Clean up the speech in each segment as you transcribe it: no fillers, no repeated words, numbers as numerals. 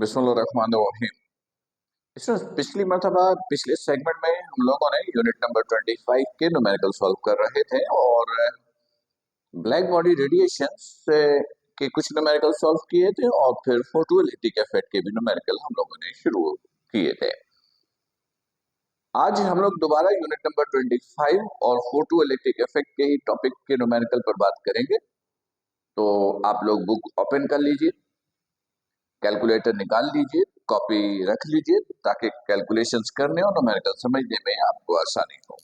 बिस्मिल्लाहिर्रहमानिर्रहीम। स्टूडेंट्स, पिछली मर्तबा पिछले सेगमेंट में हम लोगों ने यूनिट नंबर 25 के न्यूमेरिकल सॉल्व कर रहे थे और ब्लैक बॉडी रेडिएशन से के कुछ न्यूमेरिकल सॉल्व किए थे और फिर फोटोइलेक्ट्रिक इफेक्ट के भी न्यूमेरिकल हम लोगों ने शुरू किए थे। आज हम लोग दोबारा यूनिट नंबर 25 और फोटोइलेक्ट्रिक इफेक्ट के ही टॉपिक के न्यूमेरिकल पर बात करेंगे। तो आप लोग बुक ओपन कर लीजिए, कैलकुलेटर निकाल लीजिए, कॉपी रख लीजिए ताकि कैलकुलेशंस करने और न्यूमेरिकल समझने में आपको आसानी हो।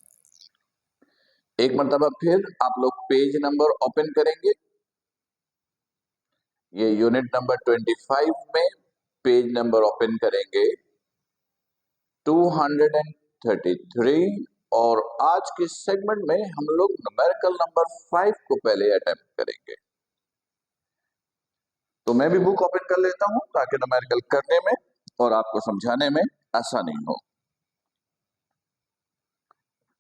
एक मरतबा फिर आप लोग पेज नंबर ओपन करेंगे। ये यूनिट नंबर 25 में पेज नंबर ओपन करेंगे 233 और आज के सेगमेंट में हम लोग न्यूमेरिकल नंबर 5 को पहले अटेम्प्ट करेंगे। तो मैं भी बुक ओपन कर लेता हूं ताकि न्यूमेरिकल करने में और आपको समझाने में आसानी हो।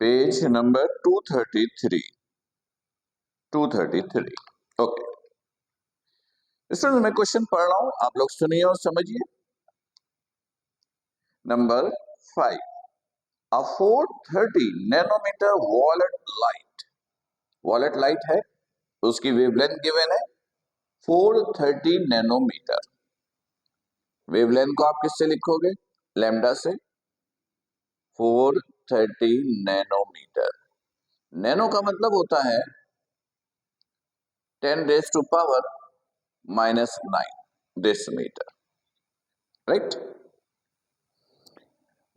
पेज नंबर 233 ओके स्टूडेंट, मैं क्वेश्चन पढ़ रहा हूं, आप लोग सुनिए और समझिए। नंबर 5, अ 430 नैनोमीटर वॉलेट लाइट है, उसकी वेवलेंथ गिवन है 430 नैनोमीटर। वेवलेंथ को आप किससे लिखोगे? लैम्डा से। 430 नैनोमीटर, नैनो का मतलब होता है 10⁻⁻⁹ डेसीमीटर, राइट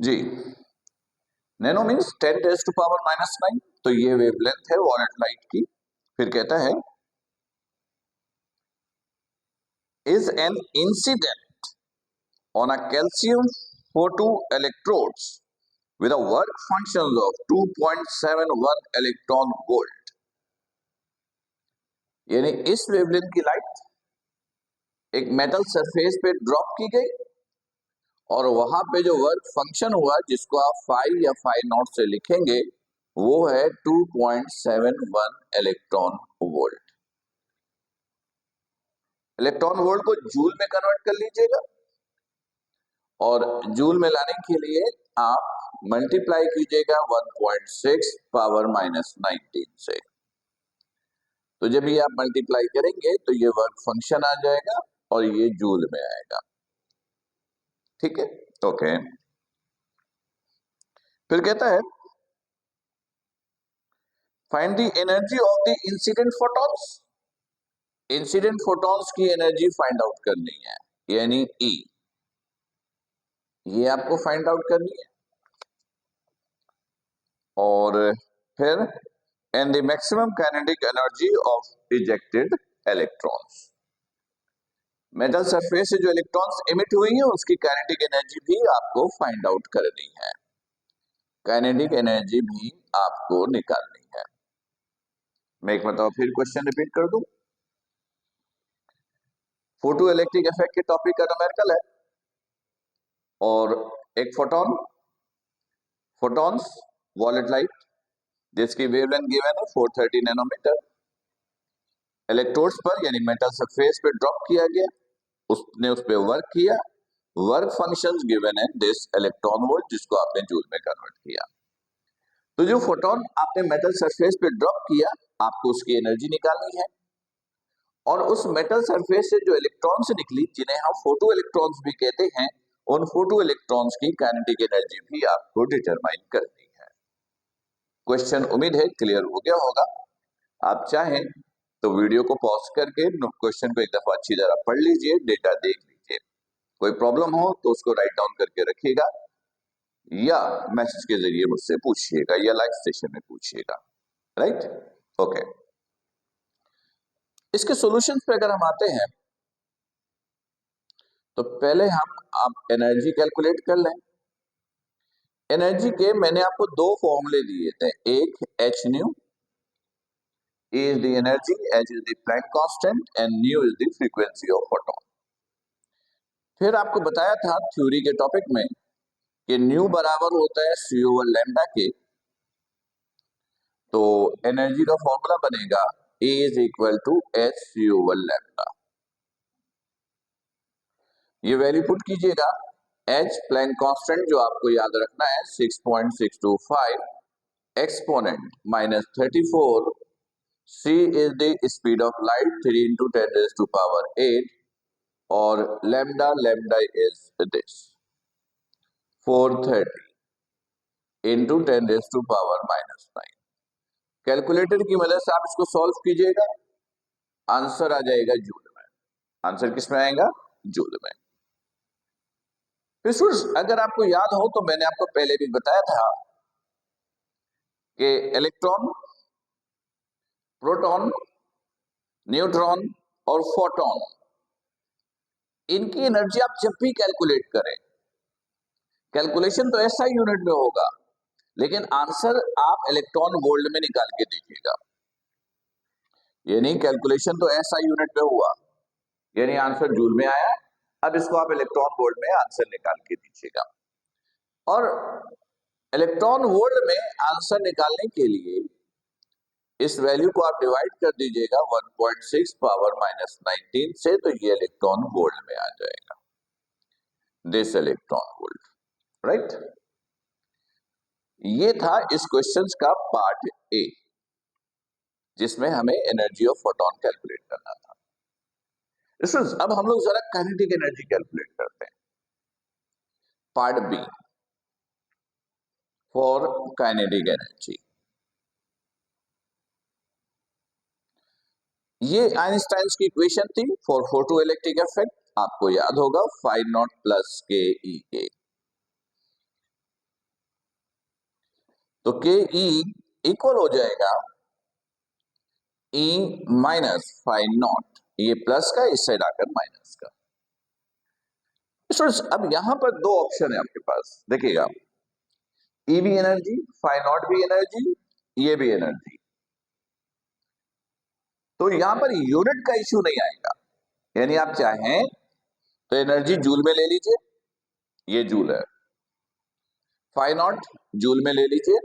जी। नैनो मीन्स 10⁻⁻⁹, तो ये वेवलेंथ है वॉलेट लाइट की। फिर कहता है is an incident on a calcium photo electrodes with a work function of 2.71 electron volt. यानी इस वेवलेंथ की लाइट एक मेटल सरफेस पे ड्रॉप की गई और वहां पे जो वर्क फंक्शन हुआ, जिसको आप फाई या फाई नॉट से लिखेंगे, वो है 2.71 इलेक्ट्रॉन वोल्ट। इलेक्ट्रॉन वोल्ट को जूल में कन्वर्ट कर लीजिएगा और जूल में लाने के लिए आप मल्टीप्लाई कीजिएगा 1.6 पावर -19 से। तो जब ये आप मल्टीप्लाई करेंगे तो ये वर्क फंक्शन आ जाएगा और ये जूल में आएगा। ठीक है, ओके। फिर कहता है find the energy of the incident photons. Incident photons की एनर्जी फाइंड आउट करनी है, यानी ई, ये आपको फाइंड आउट करनी है। और फिर and the maximum kinetic energy of ejected electrons. Metal surface से जो इलेक्ट्रॉन्स इमिट हुई है उसकी काइनेटिक एनर्जी भी आपको फाइंड आउट करनी है। काइनेटिक एनर्जी भी आपको निकालनी है। मैं एक मतलब फिर क्वेश्चन रिपीट कर दूं। फोटो इलेक्ट्रिक इफेक्ट के टॉपिक का न्यूमेरिकल है और एक फोटॉन्स वॉलेट लाइट जिसकी वेवलेंथ गिवन है 430 नैनोमीटर, इलेक्ट्रोड्स पर यानी मेटल सरफेस पे ड्रॉप किया गया, उसने उस पे वर्क किया, वर्क फंक्शंस गिवन है दिस इलेक्ट्रॉन वोल्ट, जिसको आपने जूल में कन्वर्ट किया। तो जो फोटोन आपने मेटल सरफेस पे ड्रॉप किया, आपको उसकी एनर्जी निकालनी है और उस मेटल सरफेस से जो इलेक्ट्रॉन्स निकली, जिन्हें हम फोटो इलेक्ट्रॉन्स भी कहते हैं, उन फोटो इलेक्ट्रॉन्स की काइनेटिक एनर्जी भी आपको डिटरमाइन करनी है। क्वेश्चन उम्मीद है क्लियर हो गया होगा। आप चाहें तो वीडियो को पॉज करके क्वेश्चन को एक दफा अच्छी तरह पढ़ लीजिए, डेटा देख लीजिए। कोई प्रॉब्लम हो तो उसको राइट डाउन करके रखिएगा या मैसेज के जरिए मुझसे पूछिएगा या लाइव सेशन में पूछिएगा, राइट ओके। इसके सॉल्यूशन पे अगर हम आते हैं तो पहले हम आप एनर्जी कैलकुलेट कर लें। एनर्जी के मैंने आपको दो फॉर्मूले दिए थे, एक H new is the energy, h is the Planck constant and nu is the frequency of photon। फिर आपको बताया था थ्योरी के टॉपिक में कि न्यू बराबर होता है सी ओवर लैम्डा के, तो एनर्जी का फॉर्मूला बनेगा E is equal to h c over lambda. ये वैल्यू पुट कीजिएगा। एच प्लैंक कांस्टेंट जो आपको याद रखना है 6.625 exponent -34, c is the speed of light 3 into 10⁸ और lambda is this 430 into 10⁻⁻9। Calculator की मदद से आप इसको सॉल्व कीजिएगा, आंसर आ जाएगा जूल में। आंसर किस में आएगा? जूल में। फिर अगर आपको याद हो तो मैंने आपको पहले भी बताया था कि इलेक्ट्रॉन, प्रोटॉन, न्यूट्रॉन और फोटॉन, इनकी एनर्जी आप जब भी कैलकुलेट करें, कैलकुलेशन तो ऐसा यूनिट में होगा, लेकिन आंसर आप इलेक्ट्रॉन वोल्ट में निकाल के दीजिएगा। यानी कैलकुलेशन तो ऐसा यूनिट में हुआ, यानी आंसर जूल में आया। अब इसको आप इलेक्ट्रॉन वोल्ट में आंसर निकाल के दीजिएगा। और इलेक्ट्रॉन वोल्ट में आंसर निकालने के लिए इस वैल्यू को आप डिवाइड कर दीजिएगा 1.6 पावर -19 से, तो ये इलेक्ट्रॉन वोल्ट में आ जाएगा, दिस इलेक्ट्रॉन वोल्ट, राइट। ये था इस क्वेश्चन का पार्ट ए, जिसमें हमें एनर्जी ऑफ फोटॉन कैलकुलेट करना था। अब हम लोग जरा काइनेटिक एनर्जी कैलकुलेट करते हैं, part B for kinetic energy. ये आइंस्टाइन की इक्वेशन थी फॉर फोटोइलेक्ट्रिक इफेक्ट, आपको याद होगा φ0 प्लस के ई ए। तो के ई इक्वल हो जाएगा E माइनस φ0, ये प्लस का, इस साइड आकर माइनस का। अब यहां पर दो ऑप्शन है आपके पास, देखिएगा, E भी एनर्जी, φ0 भी एनर्जी, ये भी एनर्जी। तो यहां पर यूनिट का इश्यू नहीं आएगा, यानी आप चाहें तो एनर्जी जूल में ले लीजिए, ये जूल है, φ0 जूल में ले लीजिए,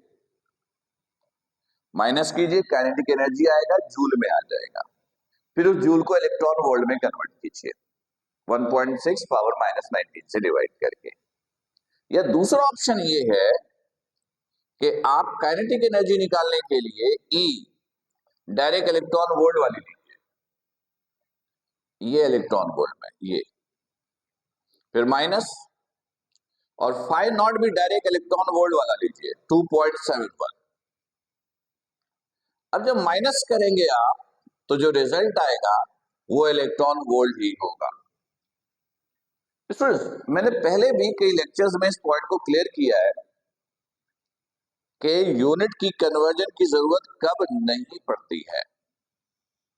माइनस कीजिए, काइनेटिक एनर्जी आएगा, जूल में आ जाएगा। फिर उस जूल को इलेक्ट्रॉन वोल्ट में कन्वर्ट कीजिए 1.6 पावर -19 से डिवाइड करके। या दूसरा ऑप्शन ये है कि आप काइनेटिक एनर्जी निकालने के लिए E डायरेक्ट इलेक्ट्रॉन वोल्ट वाली लीजिए, ये इलेक्ट्रॉन वोल्ट में, ये फिर माइनस, और φ0 भी डायरेक्ट इलेक्ट्रॉन वोल्ट वाला लीजिए 2.71। अब जब माइनस करेंगे आप, तो जो रिजल्ट आएगा वो इलेक्ट्रॉन वोल्ट ही होगा। मैंने पहले भी कई लेक्चर्स में इस पॉइंट को क्लियर किया है कि यूनिट की कन्वर्जन की जरूरत कब नहीं पड़ती है।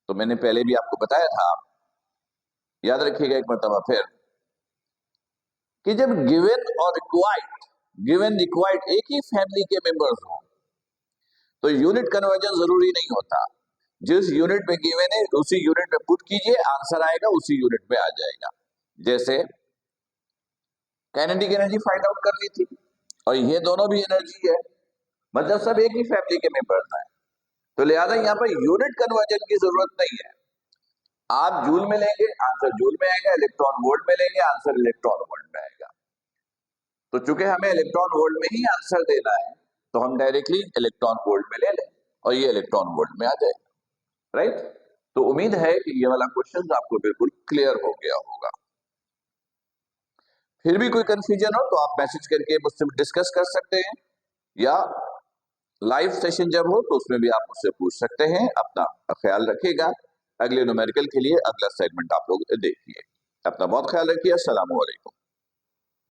तो मैंने पहले भी आपको बताया था, याद रखिएगा एक मरतबा फिर, कि जब गिवन और रिक्वायर्ड एक ही फैमिली के मेंबर्स हो, तो यूनिट कन्वर्जन जरूरी नहीं होता। जिस यूनिट में गिवन है उसी यूनिट में पुट कीजिए, आंसर आएगा उसी यूनिट में आ जाएगा। जैसे काइनेटिक एनर्जी फाइंड आउट कर ली थी, और ये दोनों भी एनर्जी है, मतलब सब एक ही फैमिली के मेंबर्स हैं, तो लिहाजा यहाँ पर यूनिट कन्वर्जन की जरूरत नहीं है। आप जूल में लेंगे, आंसर जूल में आएगा, इलेक्ट्रॉन वोल्ट में लेंगे, आंसर इलेक्ट्रॉन वोल्ट में आएगा। तो चूंकि हमें इलेक्ट्रॉन वोल्ट में ही आंसर देना है, तो हम डायरेक्टली इलेक्ट्रॉन वोल्ट में ले लें और ये इलेक्ट्रॉन वोल्ट में आ जाएगा, राइट। तो उम्मीद है कि ये वाला क्वेश्चन आपको बिल्कुल क्लियर हो गया होगा। फिर भी कोई कंफ्यूजन हो तो आप मैसेज करके मुझसे डिस्कस कर सकते हैं, या लाइव सेशन जब हो तो उसमें भी आप मुझसे पूछ सकते हैं। अपना ख्याल रखिएगा। अगले न्यूमेरिकल के लिए अगला सेगमेंट आप लोग देखिए। अपना बहुत ख्याल रखिए। अस्सलाम वालेकुम।